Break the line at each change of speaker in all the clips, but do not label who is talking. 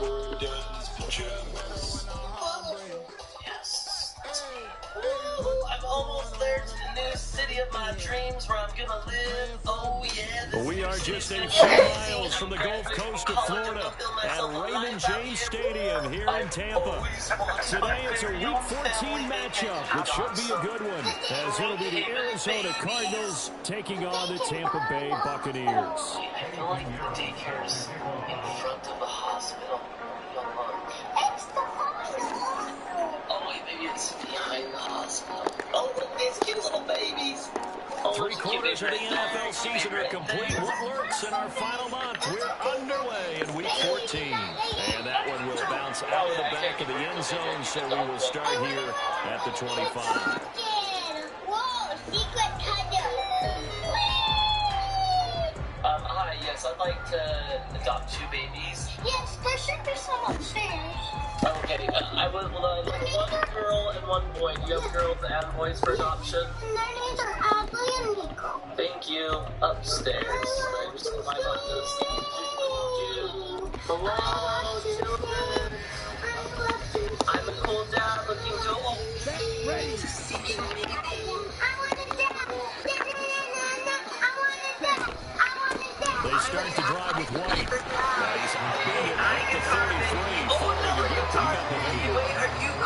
Yes. Ooh, I'm almost there to the new city of my dreams where I'm gonna live. Oh yeah.
We are just a few miles from the Gulf Coast of Florida at Raymond James Stadium here in Tampa. Today it's a Week 14 matchup, which should be a good one, as it'll be the Arizona Cardinals taking on the Tampa Bay Buccaneers.
I feel like the daycare's in front of the hospital.
It's the hospital.
Oh wait, maybe it's behind the hospital. Oh, look, these cute little babies. Oh,
Three quarters of the NFL season are complete. What works in our final month? We're underway in Week 14. And that one will bounce out of the back of the end zone, so we will start here at the 25.
Whoa, secret cutter.
Hi, yes, I'd like to adopt 2 babies.
Yes, there should be some upstairs.
Okay, I would like 1 girl and 1 boy. Do you have girls and boys for adoption?
Their names are Adley and Nico.
Thank you. Upstairs. I just climb up this. Hello, children. I'm a cool dad looking to
I want a dad.
They start to drive with White. He's beating it at the 33.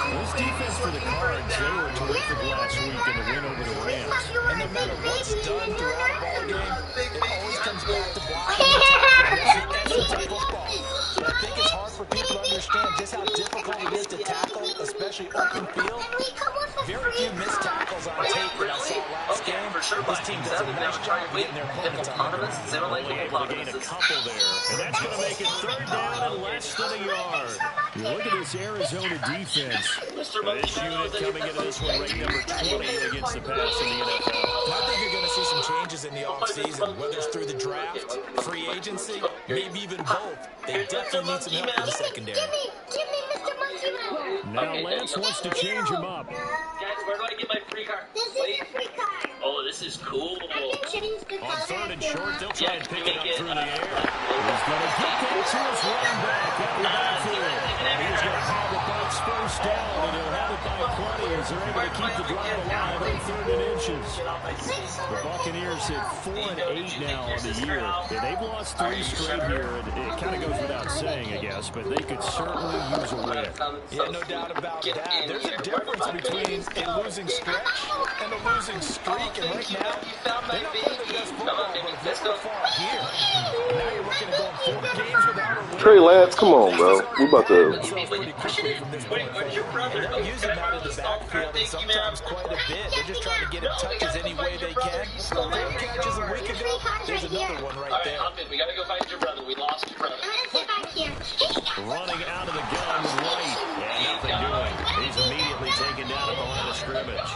This defense for the Cards, they were terrific last week in the win over the Rams.
And no matter what's done throughout a ball game, it always comes back to blocking. That's the essence of football. And I think it's hard for people to understand just how difficult it is to tackle, especially open field. Very few missed tackles on tape that I saw last game. This team does a nice job of getting their opponents on the
Only able to gain a couple there, and that's going to make it 3rd down and less than a yard. You look at this Arizona defense. This unit coming into this one ranked number 20 against the pass in the NFL.
I think you're going to see some changes in the offseason, whether it's through the draft, free agency, maybe even both. They definitely need some help in the secondary.
Give me Mr. Monkey Man.
Now Lance wants to change him up.
Guys, where do I get my free card?
This is a free card.
Oh, this is cool.
On 3rd and short, they'll try and pick it up through the air. He's going to get that to his running back out of the backfield. And he's going to have it by first down, and he'll have it by plenty as they're able to keep the drive alive on 3rd and inches. The Buccaneers hit 4 and 8 now on the year. And they've lost 3 straight here, and it kind of goes without saying, I guess, but they could certainly use a win.
Yeah, no doubt about that. There's a difference between a losing stretch and a losing streak, and right now, they're not playing their best football, but they're so far here. Now you're looking at going 4 games without a win.
Trey Lance, come on, bro. We about to.
Where's your brother? They'll use him out of the backfield, and sometimes quite a bit. They're just trying to get him touches any way they can. 4 catches a week ago. There's another one right there.
We gotta go find your brother. We lost your brother.
Running out of the gun with White, and nothing doing. He's immediately taken down at the line of scrimmage.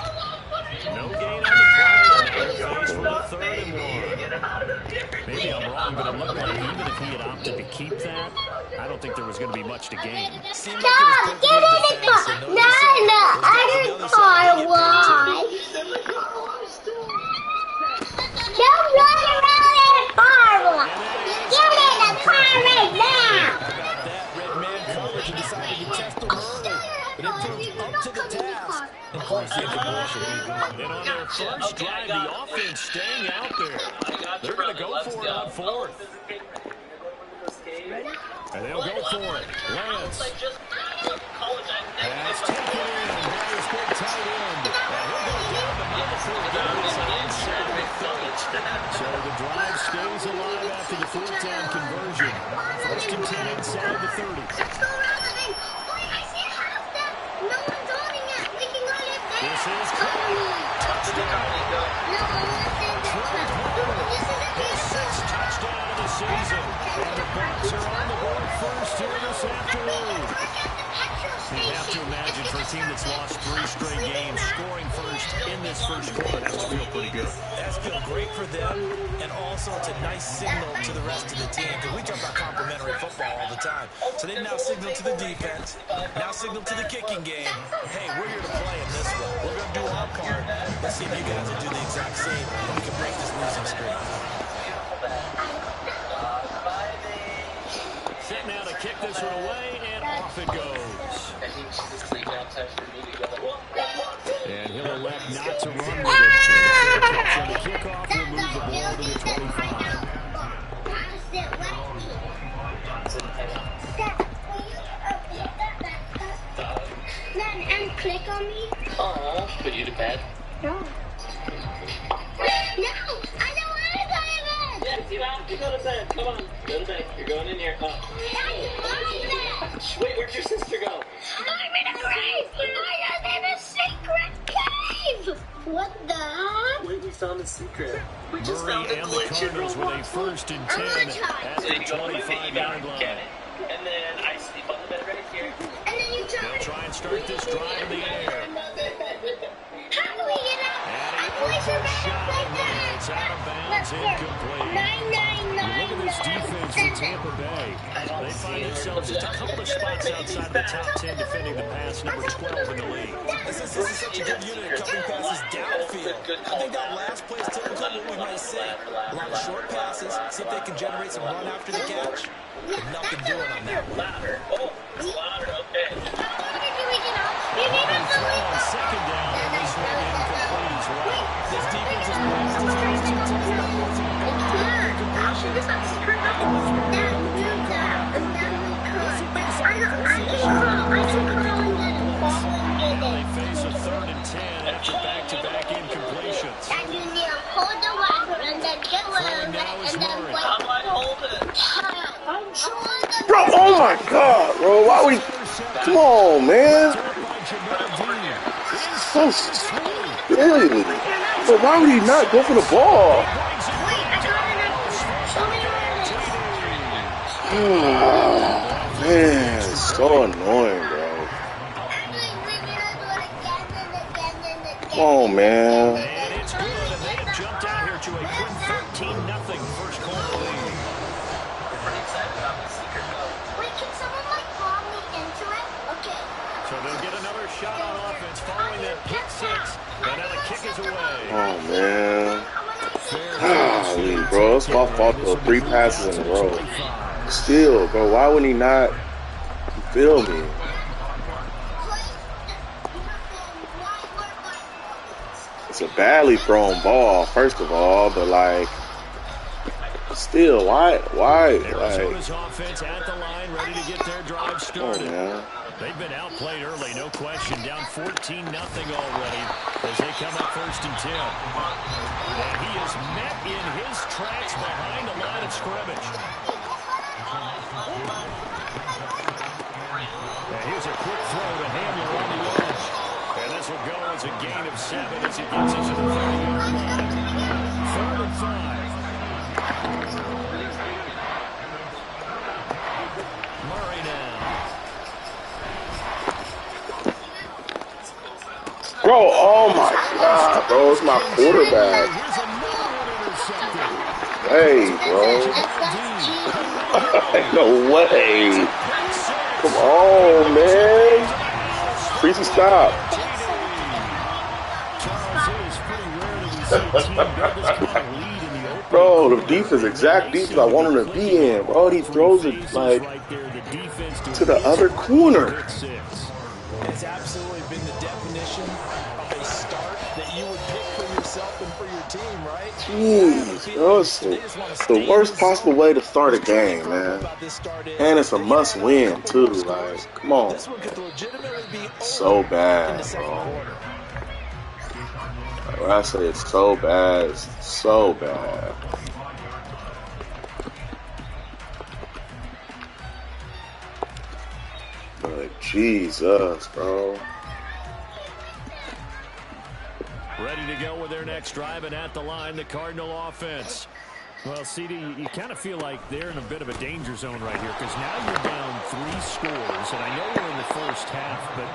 No gain on the play, and they're faced with a 3rd and 1. Maybe I'm wrong, but it looked like even if he had opted to keep that, I don't think there was going to be much to gain.
Stop! Get in the car! No, I didn't car. Why? Don't run around in the car! Get in the car right now!
That red man coverage and decided to test him early, but it proved up to the task. And of course, the integration.
And on their first drive, the offense staying out there. They're going to go for it on 4th. And they'll go for it. Lance. Pass taken in by his big tight end. And he'll go down the middle for a down inside the 30. So the drive stays alive after the 4th down conversion. 1st and 10 inside the 30. This is Carney. Touchdown. His 6th touchdown of the season. And the Bucs are on the board first here this afternoon. You have to imagine for a team that's lost 3 straight games, scoring first in this first quarter has to feel pretty good.
That's feel great for them, and also it's a nice signal to the rest of the team, because we talk about complementary football all the time. So they now signal to the defense, now signal to the kicking game, hey, we're here to play in this one. We're going to do our part. Let's see if you guys will do the exact same, and we can break this losing streak.
Setting out a kick this one away, and off it goes.
I think she's asleep outside for me to go.
And he'll elect not to run with it. So the catch on the kickoff will move the ball to the 25.
And click on me?
Oh, put you to bed?
No. No, I don't want to go to bed.
Yes, you have to go to bed. Come on, go to bed. You're going in here. Oh. Wait, where'd your sister go?
I'm in a grave. I am in a secret cave. What the heck?
Wait, we found a secret. We just
Murray
found a
and the
glitch in
Cardinals with a
Roblox.
1st and 10 at
There
the
you go. You
25-yard line.
get it. And then I sleep on the bed right here.
And then you
They'll try and start this drive in the air.
How do we get out?
And
I voice are
shot
back
in there. It's out of bounds, incomplete. Look at this defense for Tampa Bay. They find themselves just a couple of spots outside of the top 10 defending the pass, number 12 in the league.
This is such a good unit of covering passes downfield. I think that last play is typically what we might say. A lot of short passes, see if they can generate some run after the catch. But nothing doing on that one.
Louder. Oh, it's louder. Okay.
On second down, and this one incomplete as well.
This defense is poised to score two touchdowns.
They face a 3rd and 10 after back-to-back incompletions.
And you need to hold the water and then get
Throwing now is Murray.
How do I hold it?
Bro, oh my God, bro. Why we? Come on, man. So silly. But why would he not go for the ball? Oh, man, it's so annoying, bro. Come on, man.
And it's good, and they have jumped out here to a quick 13-0 first quarter lead.
We're pretty excited about the secret though.
Wait, can someone like call me into it? Okay.
So they'll get another shot on offense following that pick six. And now the kick is away.
Oh, man. Golly, bro, it's my fault for 3 passes in a row. Still, bro, why would he not? You feel me? It's a badly thrown ball, first of all, but like, still, why,
Arizona's offense at the line, ready to get their drive started.
Oh, man.
They've been outplayed early, no question. Down 14-0 already as they come up 1st and 10. And he is met in his tracks behind the line of scrimmage. And here's a quick throw to Hamler on the edge. And this will go as a gain of 7 as he gets into the 30-yard line. 3rd and 5. Murray now.
Bro, oh my God, bro, it's my quarterback. Hey, bro. No way. Come on, man. Freezy, stop. Bro, the defense, exact defense I want him to be in. Bro, he throws it like to the other corner.
It's absolutely been the definition of a start that you would pick for yourself and for your team, right?
Jeez, bro, it's the worst possible way to start a game, man. And it's a must-win, too. Like, come on. So bad, bro. When I say it's so bad, it's so bad. But Jesus, bro.
Ready to go with their next drive, and at the line, the Cardinal offense. Well, CD, you kind of feel like they're in a bit of a danger zone right here because now you're down 3 scores, and I know we're in the first half, but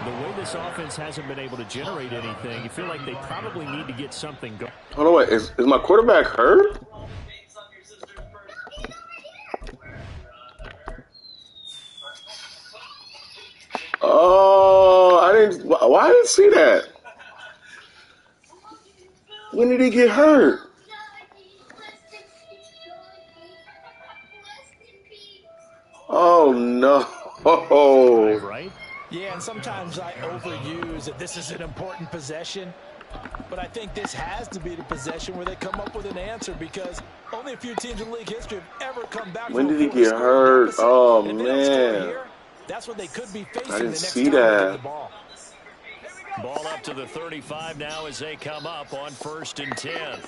the way this offense hasn't been able to generate anything, you feel like they probably need to get something going.
Hold on, wait, is my quarterback hurt? Oh, why I didn't see that? When did he get hurt? Oh Oh, no.
Right?
Yeah, and sometimes I overuse that this is an important possession. But I think this has to be the possession where they come up with an answer because only a few teams in league history have ever come back
When
from
did he
a
get
40-score
hurt?
deficit.
Oh,
And if they don't score
man.
here, that's what they could be
I
facing
didn't
the next
see
time they get
that.
the ball.
Ball up to the 35 now as they come up on 1st and 10.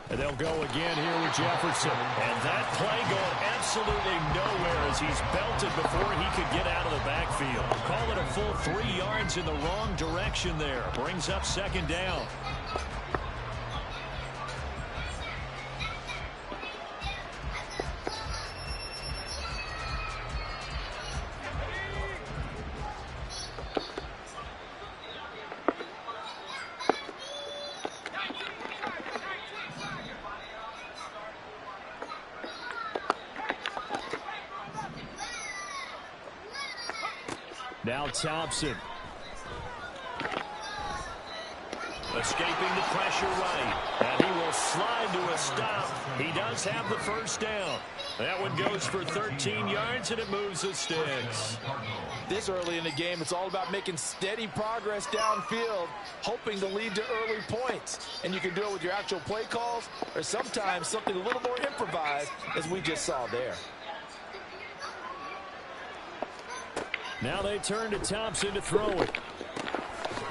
And they'll go again here with Jefferson. And that play going absolutely nowhere as he's belted before he could get out of the backfield. Call it a full 3 yards in the wrong direction there. Brings up 2nd down. Now Thompson. Escaping the pressure right. And he will slide to a stop. He does have the 1st down. That one goes for 13 yards, and it moves the sticks.
This early in the game, it's all about making steady progress downfield, hoping to lead to early points. And you can do it with your actual play calls or sometimes something a little more improvised, as we just saw there.
Now they turn to Thompson to throw it.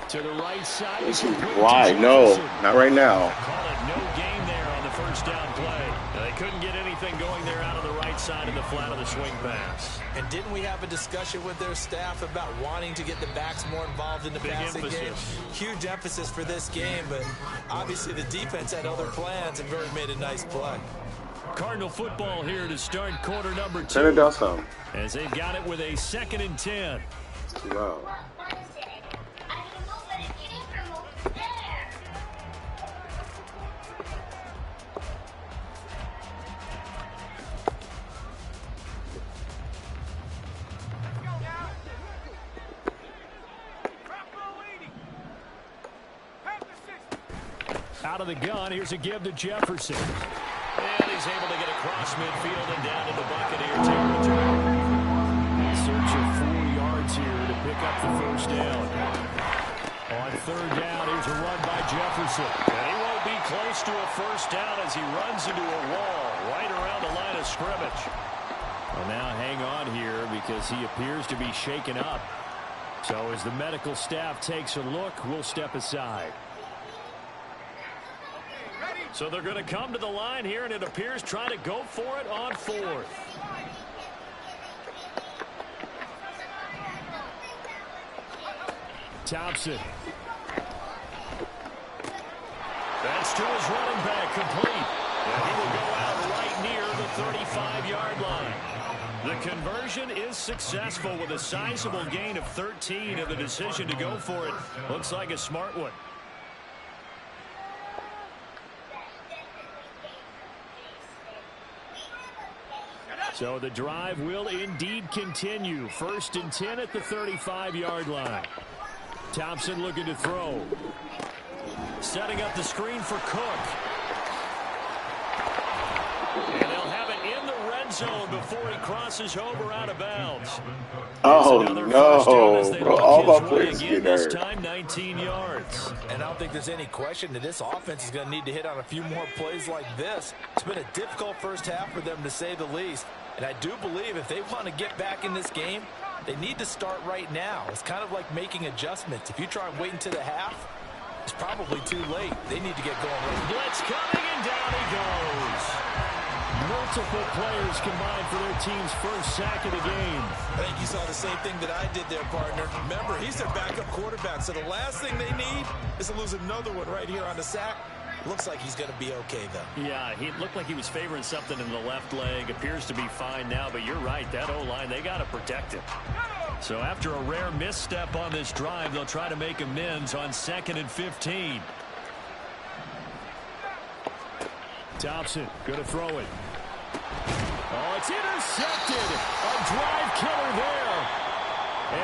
To the right side.
Why? No, not right now.
Call it no gain there on the 1st down play. Now, they couldn't get anything going there out of the right side of the flat of the swing pass.
And didn't we have a discussion with their staff about wanting to get the backs more involved in the passing game? Huge emphasis for this game, but obviously the defense had other plans and really made a nice play.
Cardinal football here to start quarter number 2.
Turn it down some.
As they've got it with a 2nd and 10.
Too loud.
Out of the gun, here's a give to Jefferson. And he's able to get across midfield and down into Buccaneer territory. Search of 4 yards here to pick up the 1st down. On 3rd down, here's a run by Jefferson. And he won't be close to a 1st down as he runs into a wall right around the line of scrimmage. Well, now hang on here because he appears to be shaken up. So as the medical staff takes a look, we'll step aside. So they're going to come to the line here, and it appears trying to go for it on 4th. Thompson. That's to his running back, complete. And he will go out right near the 35-yard line. The conversion is successful with a sizable gain of 13, and the decision to go for it looks like a smart one. So the drive will indeed continue. 1st and 10 at the 35-yard line. Thompson looking to throw. Setting up the screen for Cook. And they'll have it in the red zone before he crosses over out of bounds.
Oh, no. Bro, all my players get
this
hurt.
time 19 yards.
And I don't think there's any question that this offense is going to need to hit on a few more plays like this. It's been a difficult 1st half for them, to say the least. And I do believe if they want to get back in this game, they need to start right now. It's kind of like making adjustments. If you try and wait until the half, it's probably too late. They need to get going right now.
Blitz coming, and down he goes. Multiple players combined for their team's 1st sack of the game.
I think you saw the same thing that I did there, partner. Remember, he's their backup quarterback, so the last thing they need is to lose another one right here on the sack. Looks like he's going to be okay, though.
Yeah, he looked like he was favoring something in the left leg. Appears to be fine now, but you're right. That O-line, they got to protect him. So after a rare misstep on this drive, they'll try to make amends on 2nd and 15. Thompson going to throw it. Oh, it's intercepted. A drive killer there.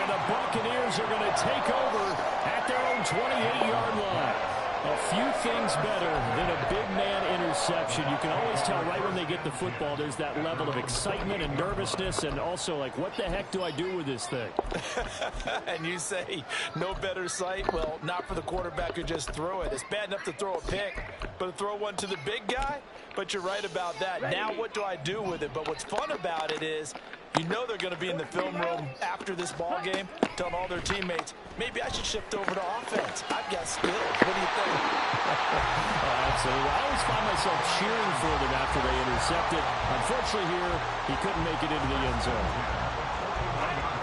And the Buccaneers are going to take over at their own 28-yard line. A few things better than a big man interception. You can always tell right when they get the football, there's that level of excitement and nervousness, and also like, what the heck do I do with this thing?
And you say no better sight? Well, not for the quarterback who just threw it. It's bad enough to throw a pick, but to throw one to the big guy? But you're right about that. Now what do I do with it? But what's fun about it is you know they're going to be in the film room after this ball game telling all their teammates, maybe I should shift over to offense. I've got skills. What do you think?
Absolutely. I always find myself cheering for them after they intercepted. Unfortunately here, he couldn't make it into the end zone.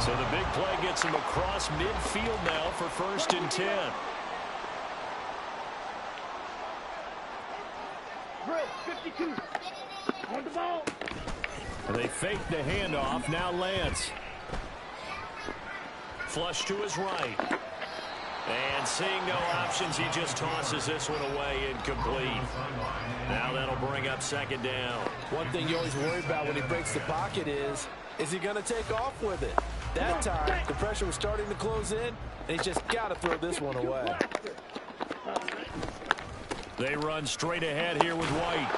So the big play gets him across midfield now for 1st and 10.
Brill, 52. On the ball.
And they fake the handoff. Now Lance. Flush to his right. And seeing no options, he just tosses this one away, incomplete. Now that'll bring up 2nd down.
One thing you always worry about when he breaks the pocket is he going to take off with it? That time, the pressure was starting to close in, and he's just got to throw this one away.
They run straight ahead here with White.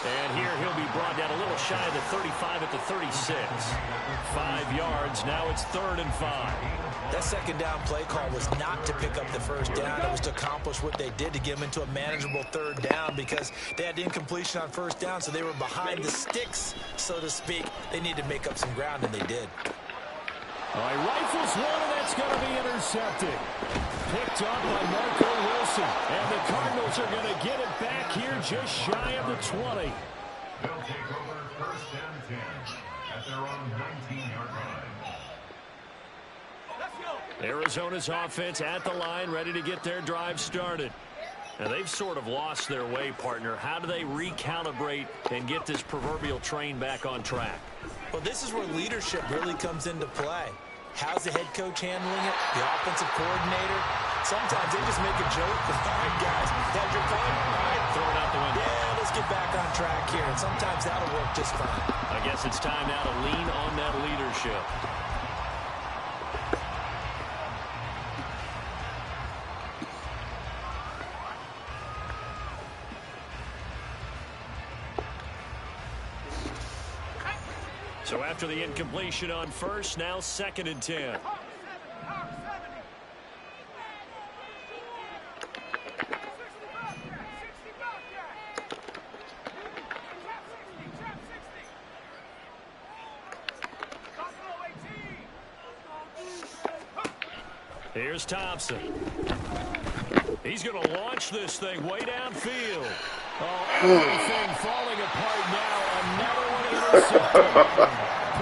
And here he'll be brought down a little shy of the 35 at the 36. 5 yards. Now it's 3rd and 5.
That 2nd down play call was not to pick up the 1st down. It was to accomplish what they did to get them into a manageable 3rd down because they had incompletion on 1st down, so they were behind the sticks, so to speak. They needed to make up some ground, and they did.
All right, rifles one, and that's going to be intercepted. Picked up by Marco Wilson. And the Cardinals are going to get it back here just shy of the 20.
They'll take over 1st and 10 at their own 19-yard line.
Arizona's offense at the line, ready to get their drive started. And they've sort of lost their way, partner. How do they recalibrate and get this proverbial train back on track?
Well, this is where leadership really comes into play. How's the head coach handling it? The offensive coordinator? Sometimes they just make a joke. All right, guys, that's your fun? All right, throw it out the window. Yeah, let's get back on track here. And sometimes that'll work just fine.
I guess it's time now to lean on that leadership. So after the incompletion on 1st, now 2nd and 10. Here's Thompson. He's going to launch this thing way downfield. Oh, everything falling apart now. Another one intercepted.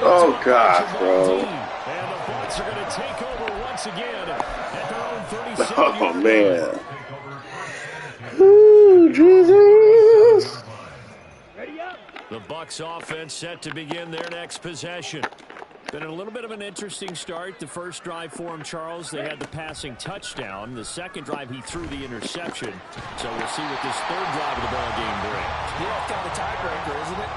Oh, gosh, bro.
And the Bucs are going to take over once again at their own 37.
Oh, man. Ooh, Jesus.
The Bucs offense set to begin their next possession. Been a little bit of an interesting start. The first drive for him, Charles, they had the passing touchdown. The second drive, he threw the interception. So we'll see what this 3rd drive of the ball game brings.
Yeah, it's kind of a tiebreaker, isn't it?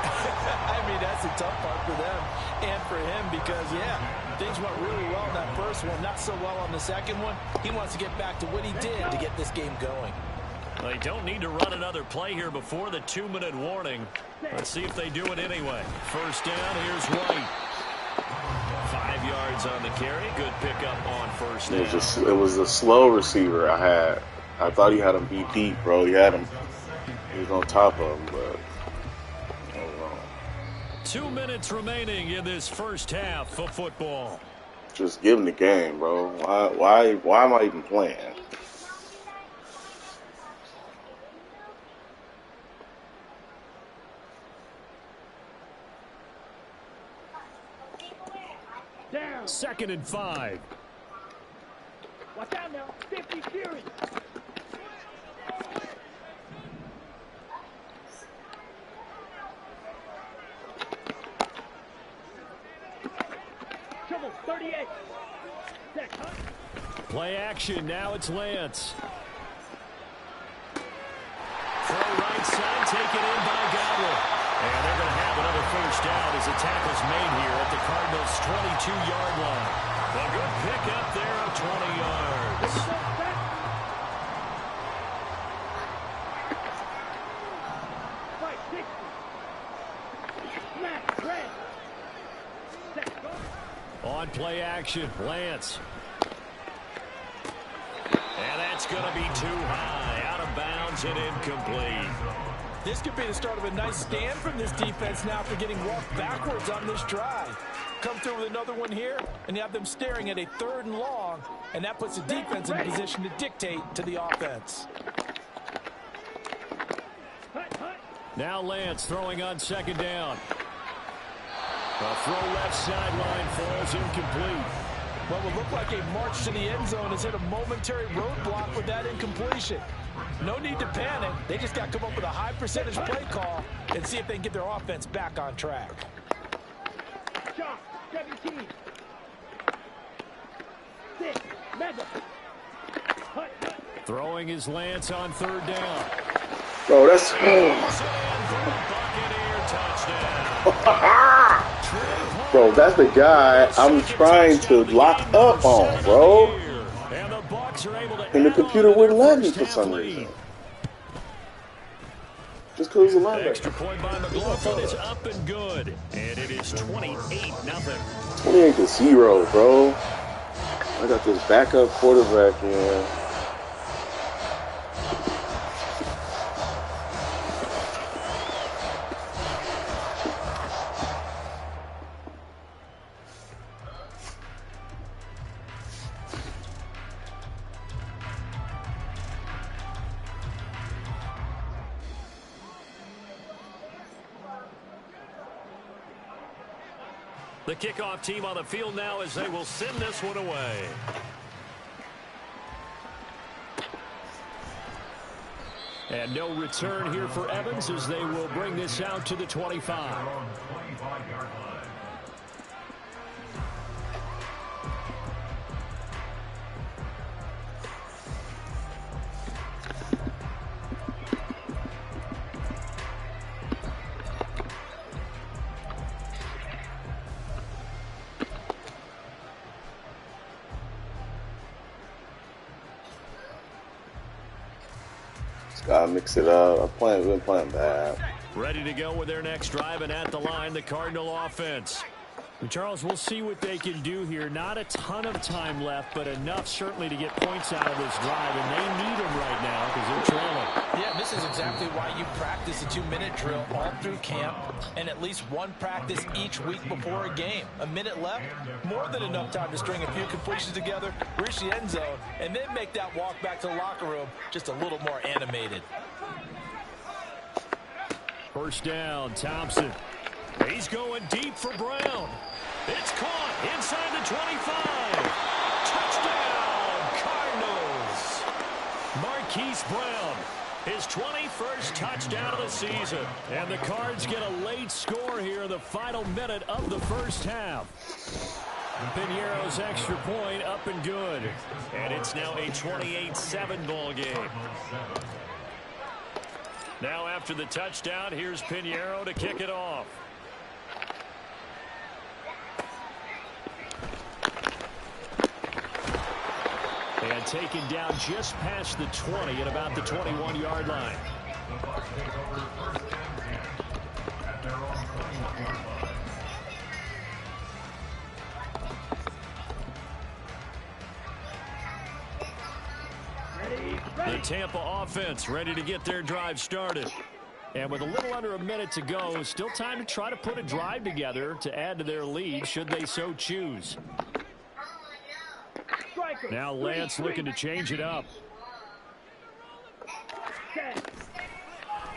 I mean, that's a tough part for them and for him because, yeah, things went really well in that first one, not so well on the second one. He wants to get back to what he did to get this game going.
They don't need to run another play here before the 2-minute warning. Let's see if they do it anyway. 1st down, here's White. 5 yards on the carry. Good pickup on 1st down.
It was a slow receiver I had. I thought he had him beat deep, bro. He had him. He was on top of him, but I don't know.
2 minutes remaining in this first half of football.
Just give him the game, bro. Why am I even playing?
Down.
2nd and 5.
Watch out now. 50 Fury. Trouble. 38.
Play action. Now it's Lance. Throw right side. Taken in by Godwin. And they're going to have another 1st down as the tackle's made here at the Cardinals' 22-yard line. A good pickup there of 20 yards. On play action, Lance. And that's going to be too high. Out of bounds and incomplete.
This could be the start of a nice stand from this defense now after getting walked backwards on this drive. Come through with another one here, and you have them staring at a 3rd and long, and that puts the defense in position to dictate to the offense.
Now Lance throwing on 2nd down. A throw left sideline falls incomplete.
What would look like a march to the end zone has hit a momentary roadblock with that incompletion. No need to panic. They just got to come up with a high percentage play call and see if they can get their offense back on track.
Shot, 17. 6, mega.
Throwing his Lance on 3rd down.
Bro, that's... Bro, that's the guy I'm trying to lock up on, bro. And the computer wouldn't let me for some reason. Just because of the linebacker.
Extra point by Baglife is up and good. And it is 28-0.
28-0, bro. I got this backup quarterback in.
The kickoff team on the field now as they will send this one away. And no return here for Evans as they will bring this out to the 25.
Gotta mix it up. I've been playing bad.
Ready to go with their next drive, and at the line, the Cardinal offense. And Charles, we'll see what they can do here. Not a ton of time left, but enough certainly to get points out of this drive, and they need them right now because they're trailing.
Yeah, this is exactly why you practice a 2-minute drill all through camp and at least one practice each week before a game. A minute left, more than enough time to string a few completions together, reach the end zone, and then make that walk back to the locker room just a little more animated.
First down, Thompson. He's going deep for Brown. It's caught inside the 25. Touchdown, Cardinals. Marquise Brown, his 21st touchdown of the season. And the Cards get a late score here in the final minute of the first half. Piñeiro's extra point up and good. And it's now a 28-7 ball game. Now after the touchdown, here's Piñeiro to kick it off. And taken down just past the 20 at about the 21-yard line. The Tampa offense ready to get their drive started. And with a little under a minute to go, still time to try to put a drive together to add to their lead should they so choose. Now Lance looking to change it up.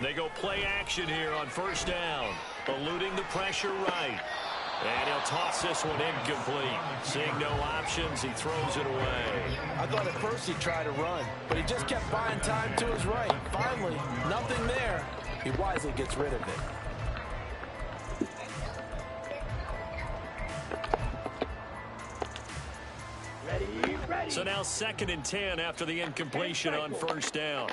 They go play action here on first down. Eluding the pressure right. And he'll toss this one incomplete. Seeing no options, he throws it away.
I thought at first he'd try to run, but he just kept buying time to his right. Finally, nothing there. He wisely gets rid of it.
So now 2nd and 10 after the incompletion on first down.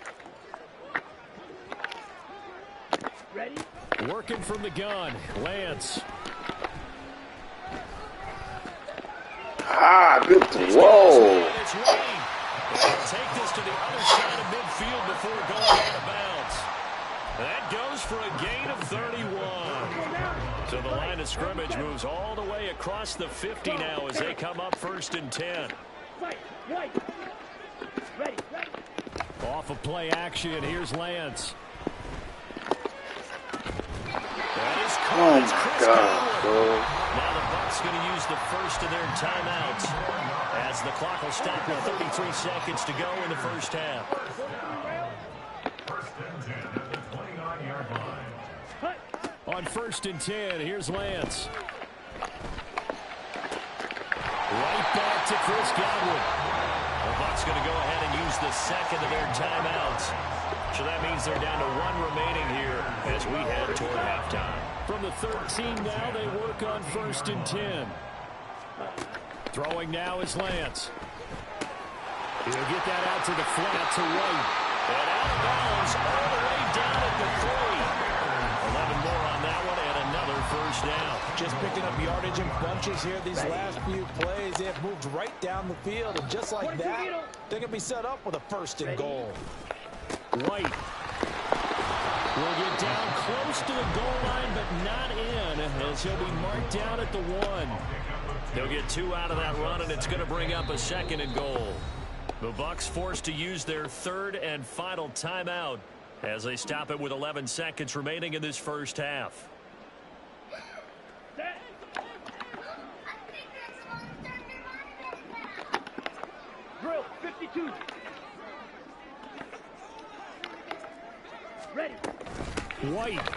Working from the gun, Lance.
Good throw.
Take this to the other side of midfield before going out of bounds. That goes for a gain of 31. So the line of scrimmage moves all the way across the 50 now as they come up 1st and 10. Off of play action, here's Lance. That is
Oh my God, bro.
Now the Bucs going to use the first of their timeouts as the clock will stop with 33 seconds to go in the first half.
1st and 10 at the 29-yard line.
On 1st and 10, here's Lance. Right back to Chris Godwin. The Bucs going to go ahead and use the second of their timeouts. So that means they're down to 1 remaining here as we head toward halftime. From the 13 now, they work on 1st and 10. Throwing now is Lance. He'll get that out to the flat to White. And out of bounds all the way down at the 3. 11 more on that one and another first down.
Just picking up yardage in bunches here these last few plays. They have moved right down the field, and just like that, they're going to be set up with a 1st and goal.
White will get down close to the goal line, but not in, as he'll be marked down at the 1. They'll get 2 out of that run, and it's going to bring up a 2nd and goal. The Bucs forced to use their 3rd and final timeout as they stop it with 11 seconds remaining in this first half.
Drill 52. Ready.
White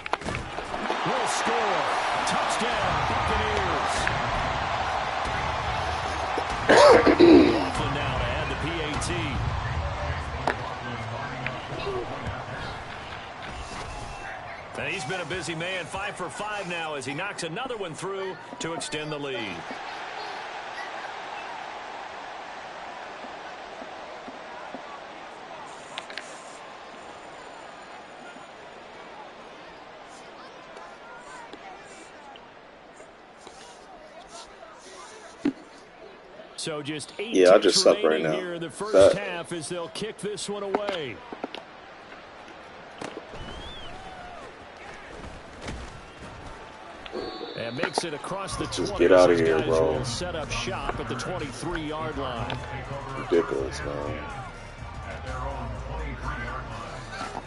will score. Touchdown, Buccaneers. Laughlin now to add the PAT. And he's been a busy man, 5 for 5 now as he knocks another one through to extend the lead. So just 8
Yeah, I just suck right now.
Here in the first half as they'll kick this one away. And makes it across the 20.
Just get out of here, bro.
Will set up shop at the 23-yard line.
Ridiculous, man.
At their own 23-yard line.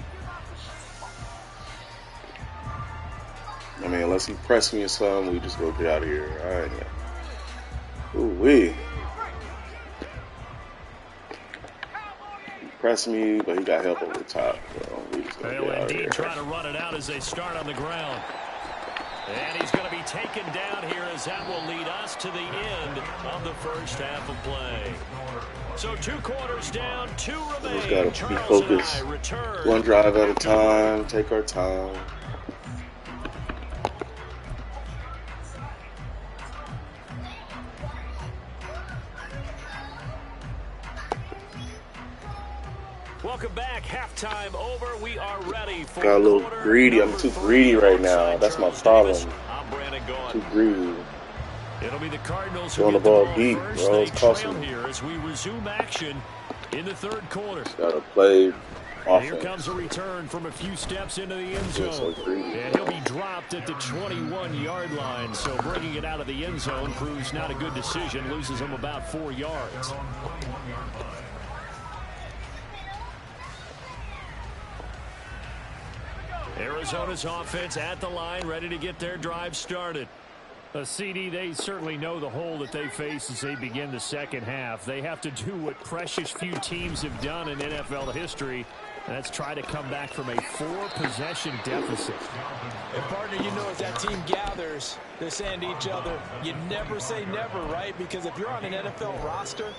I mean, unless he press me or something, we just go get out of here. All right, yeah. Ooh-wee. Press me, but he got help over the top. So we just gonna get out of here.
Trying to run it out as they start on the ground. And he's going to be taken down here as that will lead us to the end of the first half of play. So 2 quarters down, 2 remaining.
We just got to be focused. 1 drive at a time. Take our time.
Welcome back. Halftime over. We are ready for
got a little greedy. I'm too greedy right now. That's my problem. Too greedy.
It'll be the Cardinals
who get the ball deep, bro. It's costing me.
Here as we resume action in the 3rd quarter.
Gotta play offense.
Here comes a return from a few steps into the end zone. And he'll be dropped at the 21-yard line. So bringing it out of the end zone proves not a good decision. Loses him about 4 yards. Arizona's offense at the line, ready to get their drive started. CD, they certainly know the hole that they face as they begin the second half. They have to do what precious few teams have done in NFL history, and that's try to come back from a 4-possession deficit.
And, partner, you know, as that team gathers, they're saying to each other, you never say never, right? Because if you're on an NFL roster,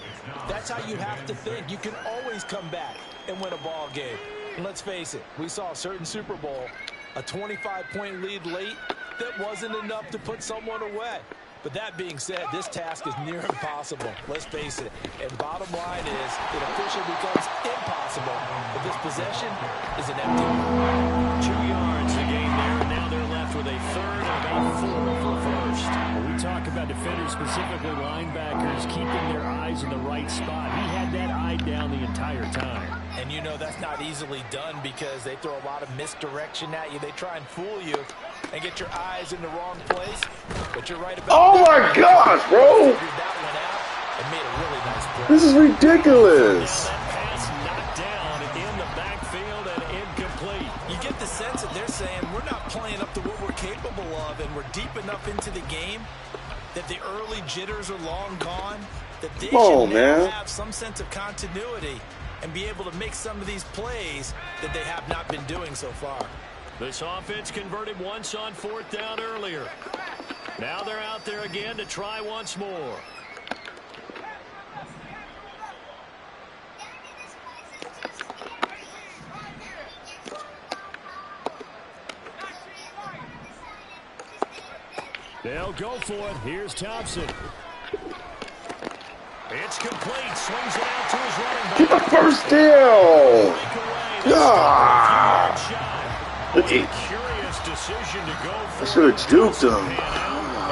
that's how you have to think. You can always come back and win a ball game. And let's face it, we saw a certain Super Bowl, a 25-point lead late that wasn't enough to put someone away. But that being said, this task is near impossible. Let's face it. And bottom line is, it officially becomes impossible if this possession is an empty one.
2 yards to gain there. Now they're left with a 3rd and a 4 for first. When we talk about defenders, specifically linebackers, keeping their eyes in the right spot. He had that eye down the entire time.
And you know that's not easily done because they throw a lot of misdirection at you. They try and fool you and get your eyes in the wrong place. But you're right about
oh my gosh, bro!
And made a really nice play.
This is ridiculous.
Now that pass knocked down in the backfield and incomplete.
You get the sense that they're saying we're not playing up to what we're capable of, and we're deep enough into the game that the early jitters are long gone, that they should now have some sense of continuity and be able to make some of these plays that they have not been doing so far.
This offense converted once on 4th down earlier. Now they're out there again to try once more. They'll go for it. Here's Thompson. It's complete. Swings it out to his running back.
Get the first down. God.
Curious decision to go for.
I should have duped him.
And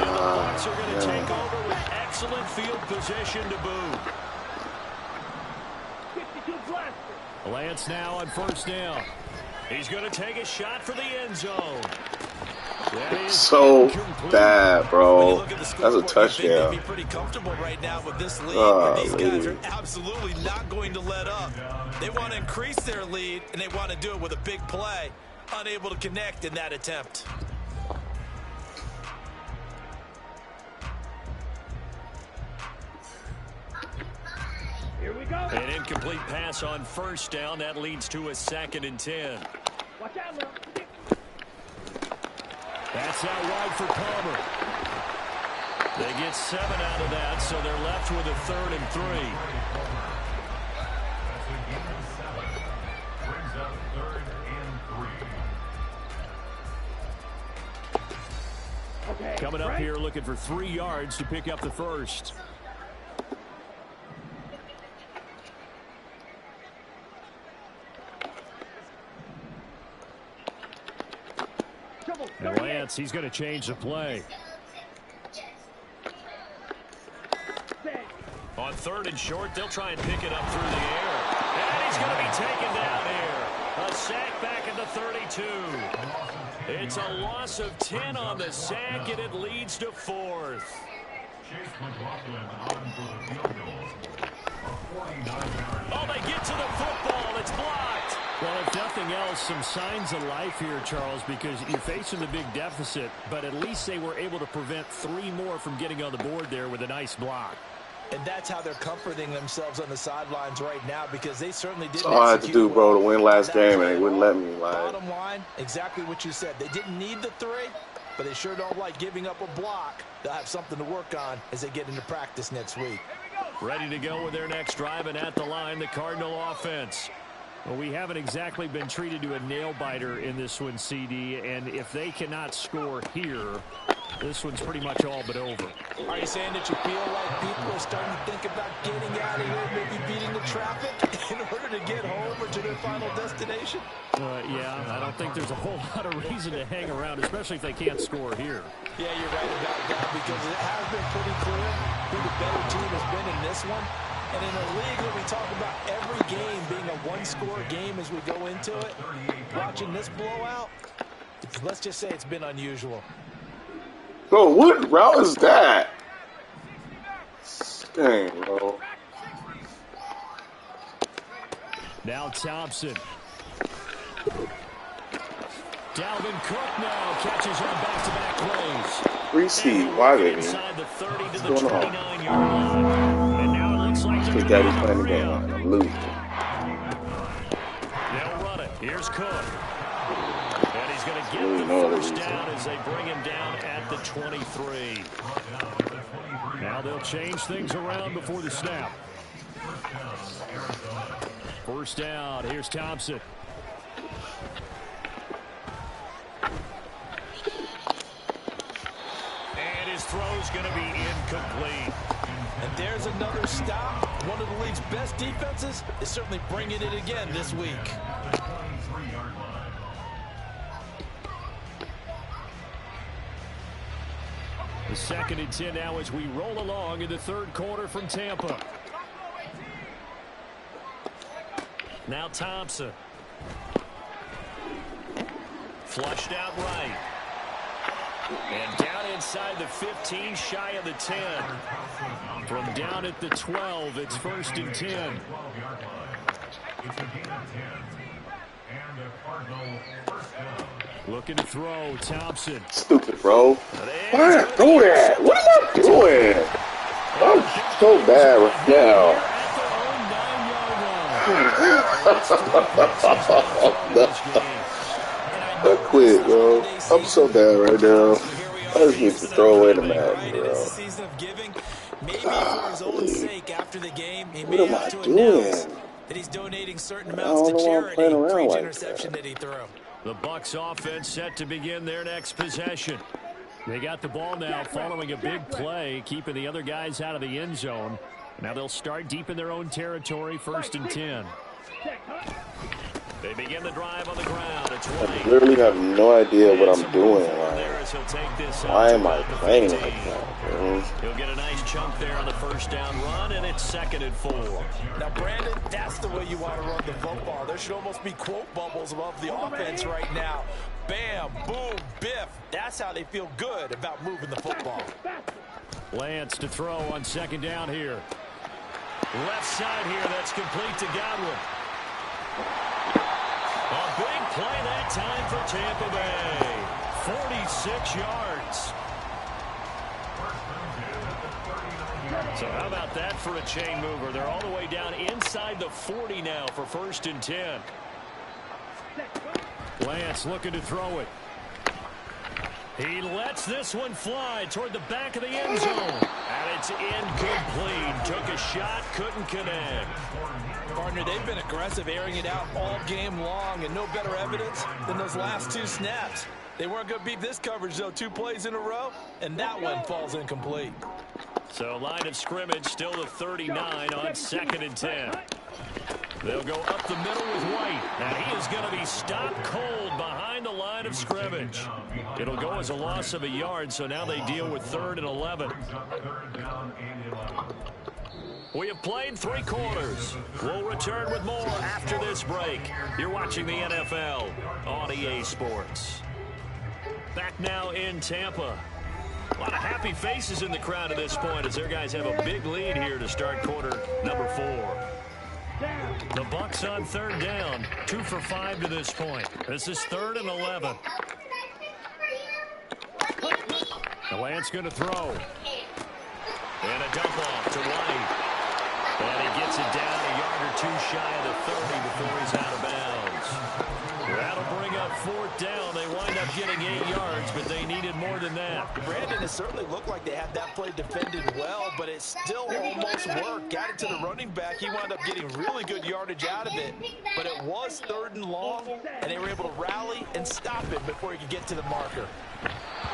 the Bucs are going to take over with excellent field position to boot. Lance now on 1st down. He's going to take a shot for the end zone.
So bad, bro. That's a touchdown.
Be pretty comfortable right now with this lead, but these guys are absolutely not going to let up. They want to increase their lead, and they want to do it with a big play. Unable to connect in that attempt.
Here we go.
An incomplete pass on 1st down. That leads to a 2nd and 10.
Watch out, Will.
That's out wide for Palmer. They get 7 out of that, so they're left with a 3rd and 3.
Brings up 3rd and 3.
Okay.
Coming up here looking for 3 yards to pick up the first. And Lance, he's going to change the play. On 3rd and short, they'll try and pick it up through the air. And he's going to be taken down here. A sack back at the 32. It's a loss of 10 on the sack, and it leads to 4th.
Chase McLaughlin on for the field goal. A 49-yard.
Oh, they get to the football. It's blocked.
Well, if nothing else, some signs of life here, Charles, because you're facing the big deficit, but at least they were able to prevent 3 more from getting on the board there with a nice block.
And that's how they're comforting themselves on the sidelines right now, because they certainly didn't.
That's all I had to do, bro, to win last game, and they wouldn't let me.
Bottom line, exactly what you said. They didn't need the 3, but they sure don't like giving up a block. They'll have something to work on as they get into practice next week.
Ready to go with their next drive, and at the line, the Cardinal offense.
Well, we haven't exactly been treated to a nail-biter in this one, CD, and if they cannot score here, this one's pretty much all but over.
Are you saying that you feel like people are starting to think about getting out of here, maybe beating the traffic in order to get home or to their final destination?
Yeah, I don't think there's a whole lot of reason to hang around, especially if they can't score here.
Yeah, you're right about that, because it has been pretty clear who the better team has been in this one. And in a league where we talk about every game being a one-score game as we go into it, watching this blowout, let's just say it's been unusual.
Bro, what route is that? Dang, bro.
Now Thompson. Dalvin Cook now catches on back-to-back plays.
Receive, why didn't he?
Inside the 30 to the
What's going on?
29-yard line. And now it looks like
Because Daddy's playing the game, I'm losing.
They'll run it. Here's Cook. And he's going to get
Really
the
know
first
that
down as they bring him down at the 23. Now they'll change things around before the snap. First down. Here's Thompson. And his throw's going to be incomplete.
And there's another stop. One of the league's best defenses is certainly bringing it again this week.
The 2nd and 10 now as we roll along in the 3rd quarter from Tampa. Now Thompson. Flushed out right. And down inside the 15, shy of the 10. From down at the 12, it's 1st and 10.
It's a gain of 10. And the Cardinal first down.
Looking to throw, Thompson.
Stupid, bro. Why did I throw that? What am I doing? I'm so bad right now. I quit, bro. I'm so bad right now. I just need to throw away the match, bro. What am I doing?
That he's donating certain
I
amounts
don't
to
know why I'm
charity
playing
for
around
each
like
interception
that.
that he threw.
The Bucs offense set to begin their next possession. They got the ball now following a big play, keeping the other guys out of the end zone. Now they'll start deep in their own territory, 1st and 10. They begin the drive on the ground. It's
I
White.
literally have no idea what I'm doing. Like, why am I playing like that, bro?
He'll get a nice chunk there on the 1st down run, and it's 2nd and 4.
Now, Brandon, that's the way you want to run the football. There should almost be quote bubbles above the offense right now. Bam, boom, biff. That's how they feel good about moving the football.
Lance to throw on 2nd down here. Left side here, that's complete to Godwin. A big play that time for Tampa Bay. 46 yards. So how about that for a chain mover? They're all the way down inside the 40 now for 1st and 10. Lance looking to throw it. He lets this one fly toward the back of the end zone. And it's incomplete. Took a shot, couldn't connect.
Partner, they've been aggressive, airing it out all game long, and no better evidence than those last 2 snaps. They weren't going to beat this coverage, though, 2 plays in a row, and that one falls incomplete.
So line of scrimmage still the 39 on 2nd and 10. They'll go up the middle with White. And he is going to be stopped cold behind the line of scrimmage. It'll go as a loss of a yard, so now they deal with 3rd and 11. We have played 3 quarters. We'll return with more after this break. You're watching the NFL on EA Sports. Back now in Tampa. A lot of happy faces in the crowd at this point as their guys have a big lead here to start quarter number 4. The Bucs on 3rd down, 2 for 5 to this point. This is 3rd and 11. The Lance going to throw. And a dump off to White. And he gets it down a yard or 2 shy of the 30 before he's out of bounds. That'll bring up 4th down. They wind up getting 8 yards, but they needed more than that.
Brandon, it certainly looked like they had that play defended well, but it still almost worked. Got it to the running back. He wound up getting really good yardage out of it, but it was 3rd and long, and they were able to rally and stop him before he could get to the marker.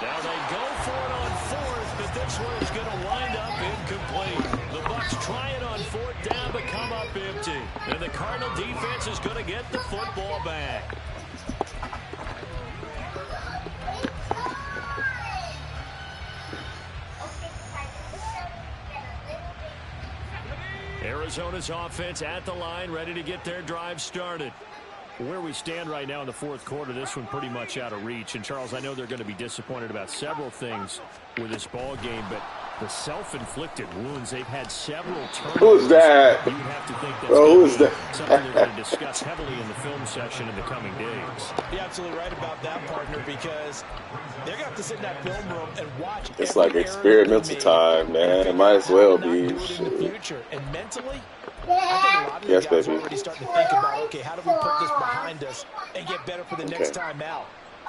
Now they go for it on 4th, but this one is going to wind up incomplete. The Bucs try it on 4th down, but come up empty. And the Cardinal defense is going to get the football back. Arizona's offense at the line, ready to get their drive started. Where we stand right now in the 4th quarter, this one pretty much out of reach. And, Charles, I know they're going to be disappointed about several things with this ball game, but the self-inflicted wounds, they've had several turnovers.
Who's that?
You have to think that's
who's that?
something they're going to discuss heavily in the film session in the coming days.
You're absolutely right about that, partner, because they're going to have to sit in that film room and watch.
It's like experimental time, man. It might as well be.
In the future. And mentally, I think a lot of
Yes,
the guys
baby.
are already starting to think about, okay, how do we put this behind us and get better for the next time out?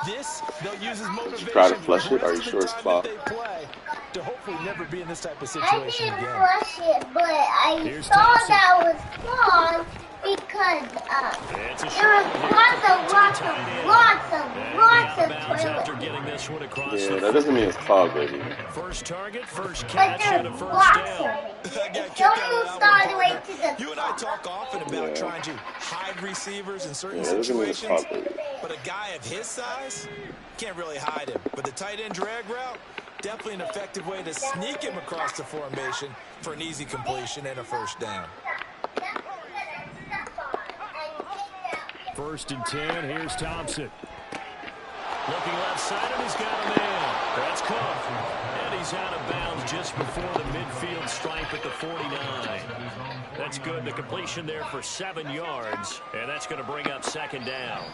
This, they'll use as motivation
Try to flush it. Are you
for
sure
the
it's
time
clogged?
that they play to hopefully never be in this type of
I
situation
didn't
again.
flush it, but I
Here's
thought
Thompson.
that was clogged because
It's a
there
shot
was
here.
lots of
And out of bounds after
toilet.
getting this one across
Yeah,
the
that doesn't mean it's clogged, baby.
first target, first
But
catch,
there's
and a first
lots
down.
of it.
I got
It
kicked out of
almost
that
all
one,
the way
partner.
to the
You and I talk often about trying to hide receivers in certain
Yeah, that doesn't mean it's
situations,
clogged, baby.
but a guy of his size can't really hide him. But the tight end drag route, definitely an effective way to sneak him across the formation for an easy completion and a first down.
1st and 10. Here's Thompson. Looking left side, and he's got a man. That's Cook. And he's out of bounds just before the midfield stripe at the 49. That's good. The completion there for 7 yards. And that's going to bring up 2nd down.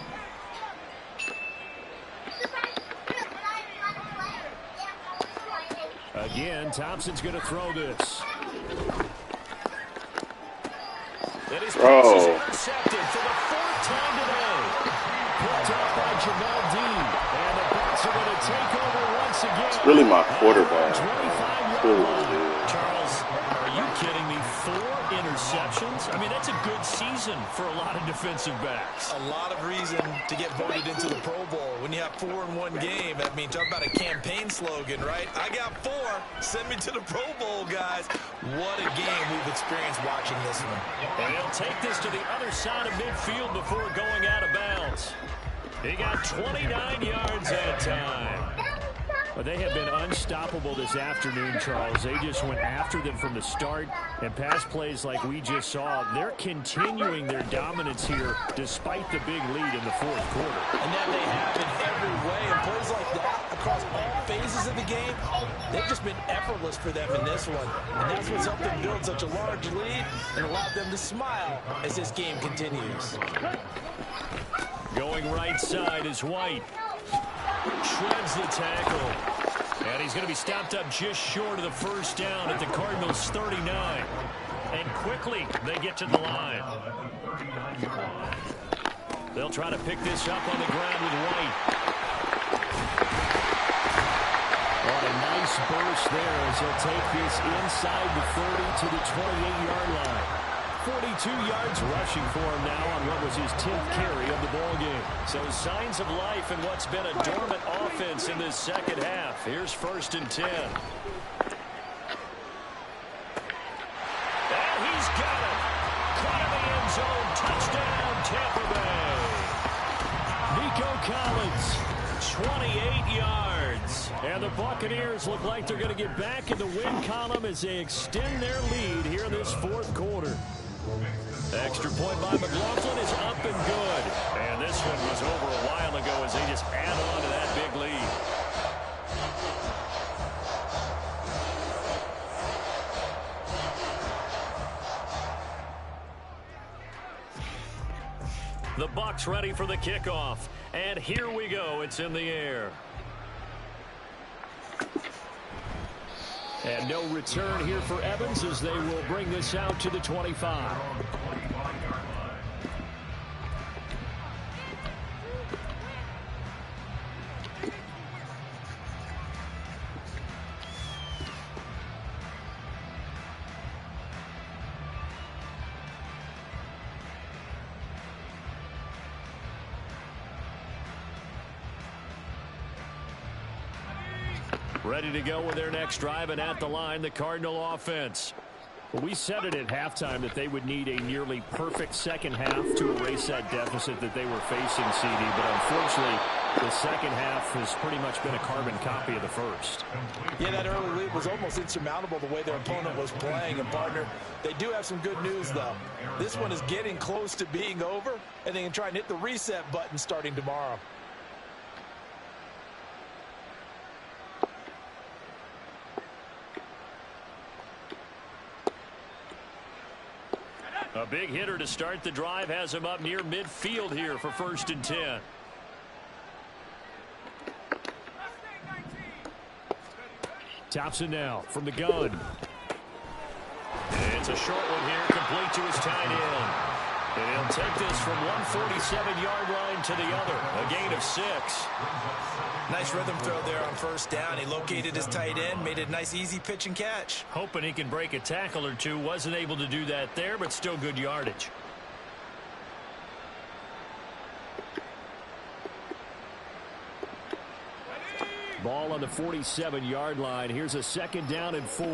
Again, Thompson's going to throw this. And his pass is intercepted for the 4th time today. Picked up by Jamel Dean. And the Bucs are going to take over once again.
It's really my quarterback.
Charles, are you kidding me? 4 interceptions? I mean, that's a good season for a lot of defensive backs.
A lot of reason to get voted into the Pro Bowl. When you have 4 in one game, I mean, talk about a campaign slogan, right? I got 4. Send me to the Pro Bowl, guys. What a game we've experienced watching this one.
And he'll take this to the other side of midfield before going out of bounds. He got 29 yards that time. But they have been unstoppable this afternoon, Charles. They just went after them from the start, and pass plays like we just saw. They're continuing their dominance here despite the big lead in the 4th quarter.
And that they have in every way. And plays like that across all phases of the game, they've just been effortless for them in this one. And that's what's helped them build such a large lead and allowed them to smile as this game continues.
Going right side is White. Shreds the tackle. And he's going to be stopped up just short of the 1st down at the Cardinals' 39. And quickly they get to the line. They'll try to pick this up on the ground with White. What a nice burst there as he'll take this inside the 30 to the 28-yard line. 42 yards rushing for him now on what was his 10th carry of the ball game. So signs of life in what's been a dormant offense in this 2nd half. Here's 1st and 10. And he's got it. Caught in the end zone. Touchdown, Tampa Bay. Nico Collins, 28 yards. And the Buccaneers look like they're going to get back in the win column as they extend their lead here in this 4th quarter. Extra point by McLaughlin is up and good. And this one was over a while ago as they just add on to that big lead. The Bucs ready for the kickoff. And here we go. It's in the air. And no return here for Evans as they will bring this out to the 25. Ready to go with their next drive, and at the line, the Cardinal offense. Well, we said it at halftime that they would need a nearly perfect 2nd half to erase that deficit that they were facing, CD. But unfortunately, the 2nd half has pretty much been a carbon copy of the 1st.
Yeah, that early lead was almost insurmountable the way their opponent was playing. And, partner, they do have some good news, though. This one is getting close to being over, and they can try and hit the reset button starting tomorrow.
A big hitter to start the drive has him up near midfield here for 1st and 10. Thompson now from the gun. It's a short one here, complete to his tight end. And he'll take this from 147-yard line to the other, a gain of 6.
Nice rhythm throw there on 1st down. He located his tight end, made a nice easy pitch and catch.
Hoping he can break a tackle or two. Wasn't able to do that there, but still good yardage. Ball on the 47-yard line. Here's a 2nd down and 4.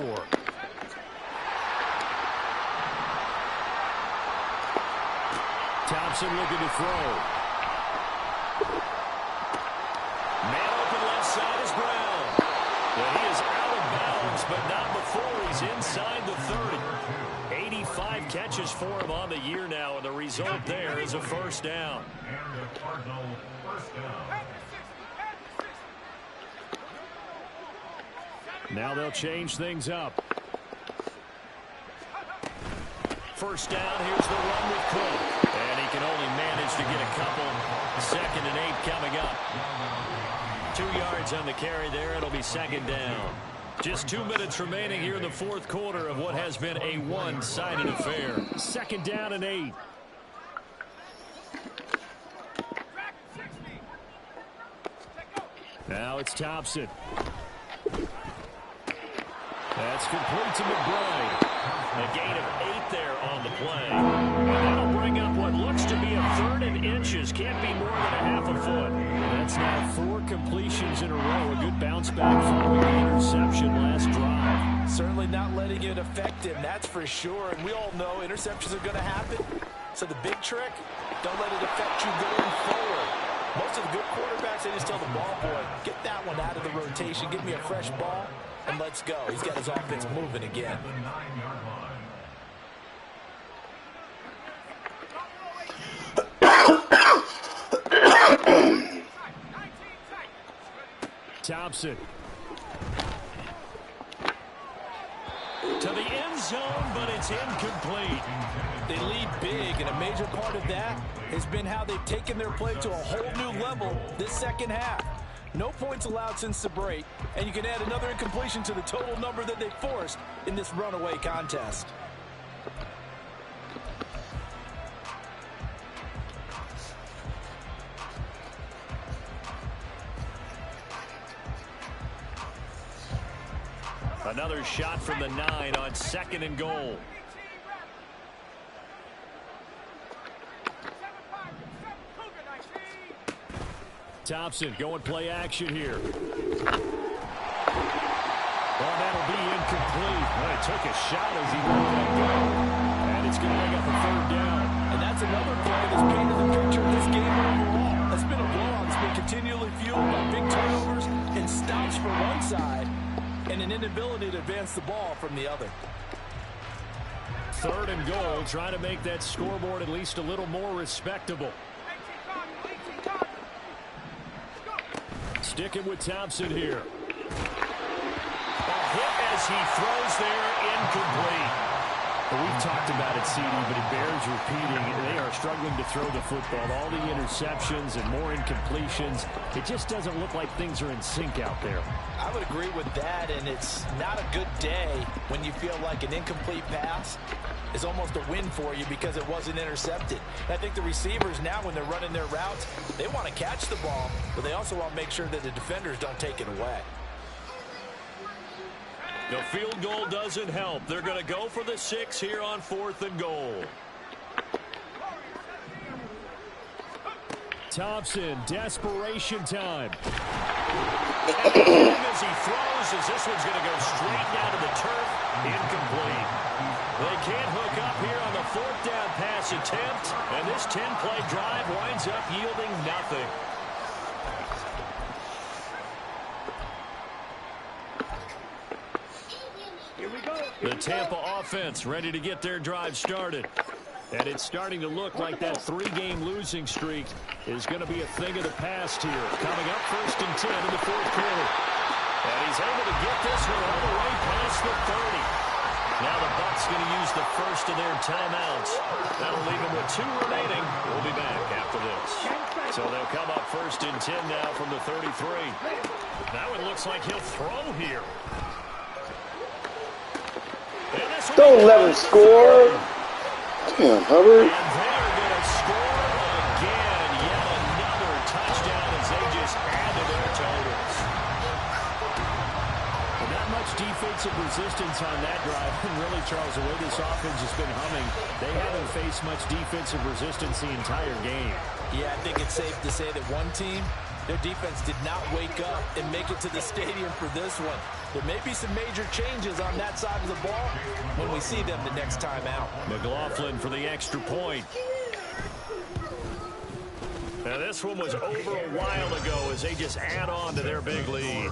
Thompson looking to throw. Man open left side is Brown. But he is out of bounds yards, but not before he's inside the 30. 85 catches for him on the year now, and the result there is a first down.
And the Cardinal first down.
Now they'll change things up.
First down, here's the run with Cook. And he can only manage to get a couple. 2nd and 8 coming up. 2 yards on the carry there. It'll be 2nd down. Just 2 minutes remaining here in the 4th quarter of what has been a one-sided affair.
2nd down and 8. Now it's Thompson. That's complete to McBride.
A gain of 8 there on the play. And that'll bring up what looks to be a 3rd and inches. Can't be more than a half a foot.
That's now 4 completions in a row. A good bounce back following the interception last drive.
Certainly not letting it affect him, that's for sure. And we all know interceptions are going to happen. So the big trick, don't let it affect you going forward. Most of the good quarterbacks, they just tell the ball boy, get that one out of the rotation, give me a fresh ball, and let's go. He's got his offense moving again.
The 9-yard line.
Thompson.
To the end zone, but it's incomplete.
They lead big, and a major part of that has been how they've taken their play to a whole new level this second half. No points allowed since the break, and you can add another incompletion to the total number that they forced in this runaway contest.
Another shot from the 9 on 2nd and goal.
Thompson going play action here. Well, that'll be incomplete. Well, he took a shot as he let that go. And it's going to bring up a 3rd down.
And that's another play that's painted the picture of this game overall. That's been a blowout. It's been continually fueled by big turnovers and stops for one side and an inability to advance the ball from the other.
3rd and goal, trying to make that scoreboard at least a little more respectable. Sticking with Thompson here.
A hit as he throws there, incomplete.
Well, we've talked about it, CD, but it bears repeating. They are struggling to throw the football. All the interceptions and more incompletions. It just doesn't look like things are in sync out there.
I would agree with that, and it's not a good day when you feel like an incomplete pass is almost a win for you because it wasn't intercepted. And I think the receivers now, when they're running their routes, they want to catch the ball, but they also want to make sure that the defenders don't take it away.
The field goal doesn't help. They're going to go for the 6 here on 4th and goal.
Thompson, desperation time.
As he throws, as this one's going to go straight down to the turf, incomplete. They can't hook up here on the 4th down pass attempt, and this 10-play drive winds up yielding nothing. The Tampa offense ready to get their drive started. And it's starting to look like that 3-game losing streak is going to be a thing of the past here. Coming up 1st and 10 in the 4th quarter. And he's able to get this one all the way past the 30. Now the Bucs going to use the first of their timeouts. That'll leave them with 2 remaining. We'll be back after this. So they'll come up 1st and 10 now from the 33. Now it looks like he'll throw here.
Don't let him score. Damn, Hubbard.
And they're going to score again. Yet another touchdown as they just add to their totals.
Well, not much defensive resistance on that drive. And really, Charles, the way this offense has been humming, they haven't faced much defensive resistance the entire game.
Yeah, I think it's safe to say that one team, their defense did not wake up and make it to the stadium for this one. There may be some major changes on that side of the ball when we see them the next time out.
McLaughlin for the extra point. Now this one was over a while ago as they just add on to their big lead.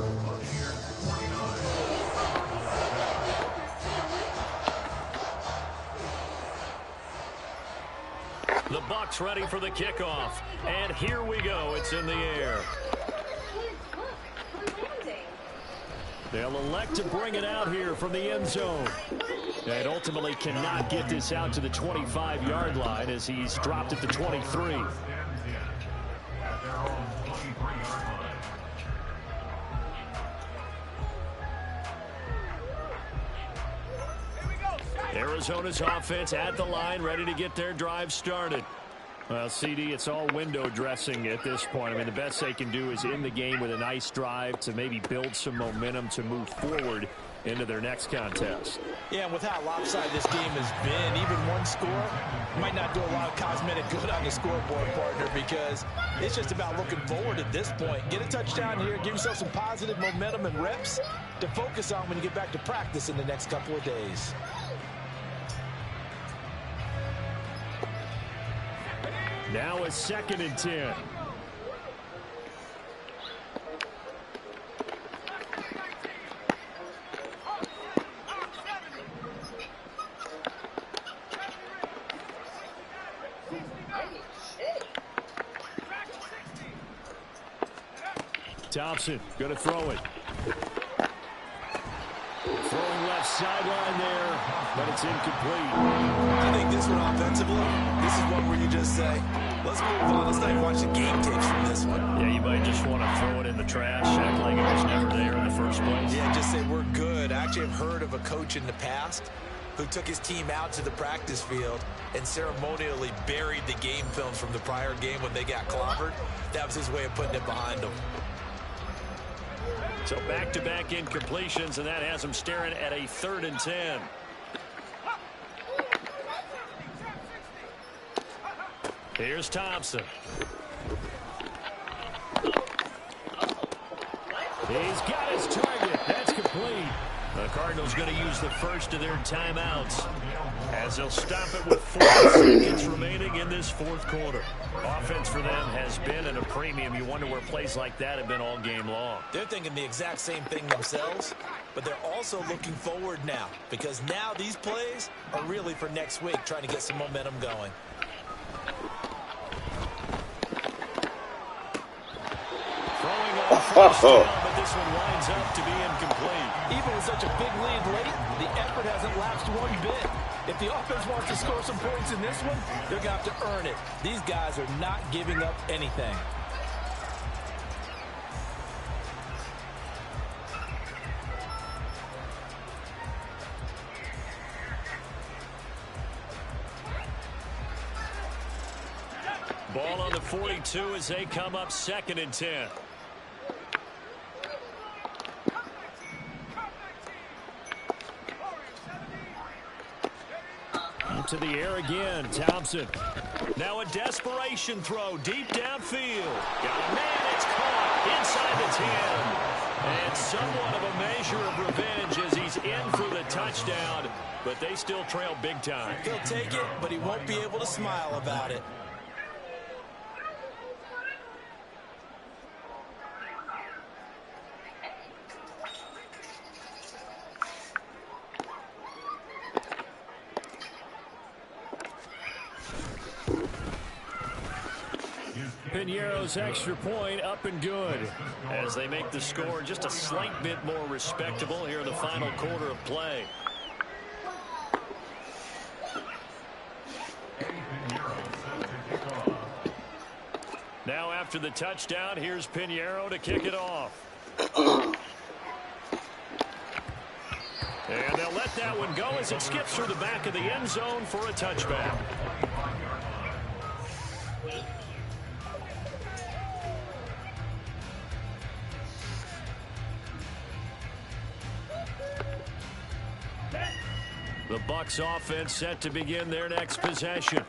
Bucs ready for the kickoff. And here we go. It's in the air. They'll elect to bring it out here from the end zone. And ultimately cannot get this out to the 25-yard line as he's dropped at the 23. Arizona's offense at the line, ready to get their drive started. Well, CD, it's all window dressing at this point. I mean, the best they can do is in the game with a nice drive to maybe build some momentum to move forward into their next contest.
Yeah, and with how lopsided this game has been, even one score might not do a lot of cosmetic good on the scoreboard, partner, because it's just about looking forward at this point. Get a touchdown here, give yourself some positive momentum and reps to focus on when you get back to practice in the next couple of days.
Now a 2nd and 10. Thompson going to throw it. Throwing left sideline there, but it's incomplete.
I think this one offensively, this is one where you just say, let's move on. Let's not even watch the game tapes from this one.
Yeah, you might just want to throw it in the trash, act like it was never there in the first place.
Yeah, just say we're good. I actually have heard of a coach in the past who took his team out to the practice field and ceremonially buried the game films from the prior game when they got clobbered. That was his way of putting it behind them.
So back-to-back incompletions, and that has them staring at a 3rd and 10. Here's Thompson. He's got his target. That's complete. The Cardinals going to use the first of their timeouts as they'll stop it with 4 seconds remaining in this 4th quarter. Offense for them has been at a premium. You wonder where plays like that have been all game long.
They're thinking the exact same thing themselves, but they're also looking forward now because now these plays are really for next week, trying to get some momentum going.
Throwing on first down, but this one winds up to be incomplete.
Even with such a big lead late, the effort hasn't lapsed one bit. If the offense wants to score some points in this one, they're going to have to earn it. These guys are not giving up anything.
Ball on the 42 as they come up 2nd and 10. To the air again, Thompson. Now a desperation throw deep downfield. Got a man, it's caught inside the 10. And somewhat of a measure of revenge as he's in for the touchdown, but they still trail big time.
He'll take it, but he won't be able to smile about it.
Piñeiro's extra point up and good as they make the score just a slight bit more respectable here in the final quarter of play. Now after the touchdown, here's Piñeiro to kick it off. And they'll let that one go as it skips through the back of the end zone for a touchback. The Bucs offense set to begin their next possession.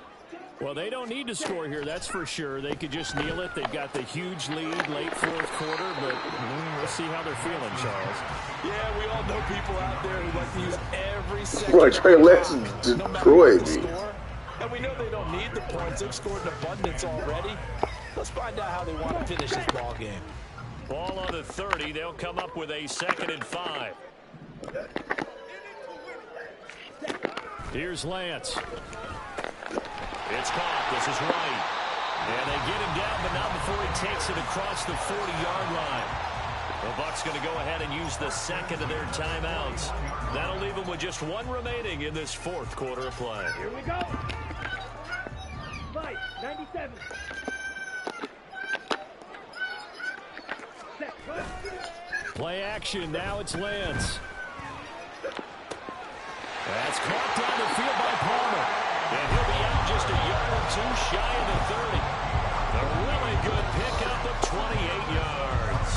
Well, they don't need to score here, that's for sure. They could just kneel it. They've got the huge lead late 4th quarter, but we'll see how they're feeling, Charles.
Yeah, we all know people out there who like to use every second.
Boy, Trey Lance destroyed me.
And we know they don't need the points. They've scored in abundance already. Let's find out how they want to finish this ball game.
Ball on the 30. They'll come up with a 2nd and 5. Here's Lance. It's caught. This is right. And they get him down, but not before he takes it across the 40-yard line. The Bucs going to go ahead and use the second of their timeouts. That'll leave them with just one remaining in this fourth quarter of play.
Here we go. Mike, 97.
Play action. Now it's Lance. That's caught down the field by Palmer. And he'll be out just a yard or two shy of the 30. A really good pickup of 28 yards.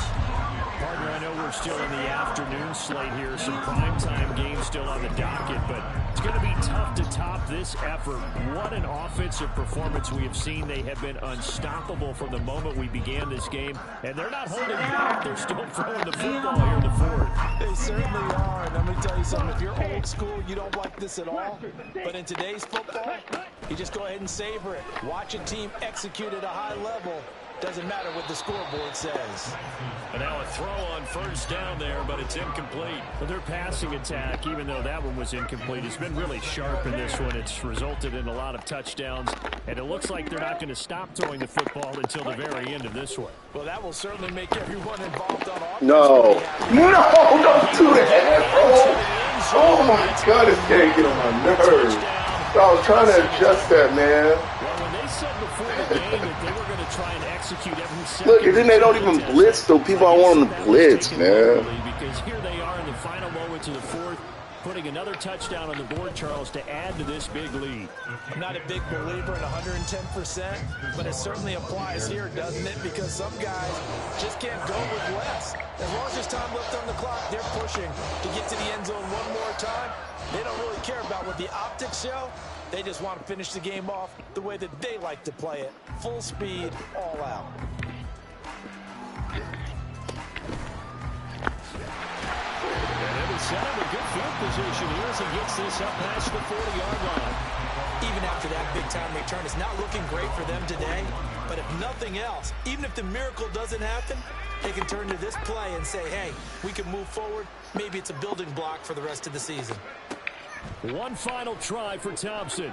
Partner, I know we're still in the afternoon slate here. Some primetime games still on the docket, but it's going to be tough to top this effort. What an offensive performance we have seen. They have been unstoppable from the moment we began this game, and they're not holding back. They're still throwing the football here in the fourth.
They certainly are. And let me tell you something. If you're old school, you don't like this at all. But in today's football, you just go ahead and savor it. Watch a team execute at a high level. Doesn't matter what the scoreboard says.
And now a throw on first down there, but it's incomplete. But their passing attack, even though that one was incomplete, has been really sharp in this one. It's resulted in a lot of touchdowns, and it looks like they're not going to stop throwing the football until the very end of this one.
Well, that will certainly make everyone involved on offense.
No, don't do that, bro. Oh my God, this game get on my nerves. I was trying to adjust that, man.
Well, when they said before the game that they were going to try and execute every second.
Look, and then they don't even blitz, though. People don't want them to blitz, man.
Because here they are in the final moments of the fourth, putting another touchdown on the board, Charles, to add to this big lead.
I'm not a big believer in 110%, but it certainly applies here, doesn't it? Because some guys just can't go with less. As long as there's time left on the clock, they're pushing to get to the end zone one more time. They don't really care about what the optics show. They just want to finish the game off the way that they like to play it. Full speed, all out.
And it'll set him a good field position here as he gets this up past the 40-yard line.
Even after that big-time return, it's not looking great for them today. But if nothing else, even if the miracle doesn't happen, they can turn to this play and say, hey, we can move forward. Maybe it's a building block for the rest of the season.
One final try for Thompson.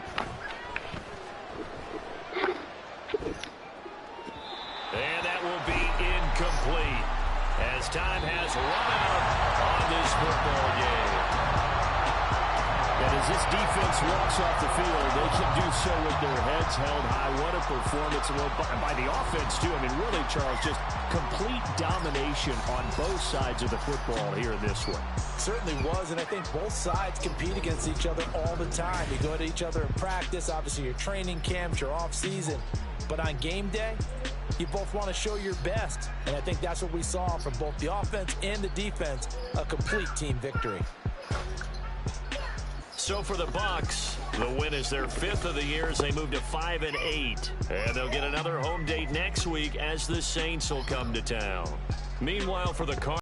And that will be incomplete as time has run out on this football game. And as this defense walks off the field, they can do so with their heads held high. What a performance by the offense, too. I mean, really, Charles, just complete domination on both sides of the football here in this one.
Certainly was, and I think both sides compete against each other all the time. You go to each other in practice, obviously your training camps, your off season. But on game day, you both want to show your best. And I think that's what we saw from both the offense and the defense, a complete team victory.
So for the Bucs, the win is their 5th of the year as they move to 5-8. And they'll get another home date next week as the Saints will come to town. Meanwhile, for the Cardinals,